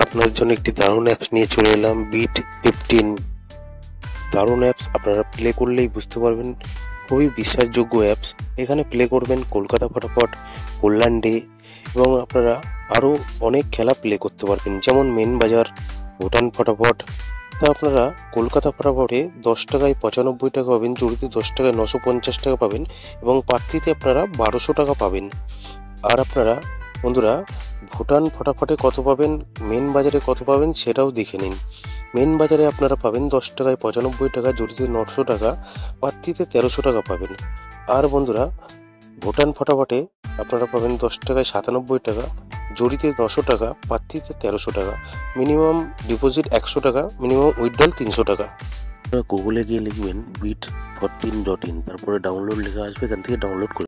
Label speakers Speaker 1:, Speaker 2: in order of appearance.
Speaker 1: আপনাদের জন্য একটি দারুণ অ্যাপস নিয়ে চলে এলাম, বিট 15। দারুণ অ্যাপস, আপনারা প্লে করলেই বুঝতে পারবেন, খুবই বিশ্বাসযোগ্য অ্যাপস। এখানে প্লে করবেন কলকাতা ফটাফট, কল্যাণ ডে এবং আপনারা আরও অনেক খেলা প্লে করতে পারবেন, যেমন মেন বাজার, ভুটান ফটাফট। তা আপনারা কলকাতা ফটাফটে 10 টাকায় 95 টাকা পাবেন, জড়িতে 10 টাকায় 950 টাকা পাবেন এবং পাত্রিতে আপনারা 1200 টাকা পাবেন। আর আপনারা বন্ধুরা ভুটান ফটাফটে কত পাবেন, মেন বাজারে কত পাবেন সেটাও দেখে নিন। মেন বাজারে আপনারা পাবেন 10 টাকায় 95 টাকা, জড়িতে 900 টাকা, পাত্রিতে 1300 টাকা পাবেন। আর বন্ধুরা ভুটান ফটাফটে আপনারা পাবেন 10 টাকায় 97 টাকা, জড়িতে 900 টাকা, পাত্রিতে 1300 টাকা। মিনিমাম ডিপোজিট 100 টাকা, মিনিমাম উইথড্রল 300 টাকা। আপনারা গুগলে গিয়ে লিখবেন bit14.in, তারপরে ডাউনলোড লেখা আসবে, এখান থেকে ডাউনলোড করে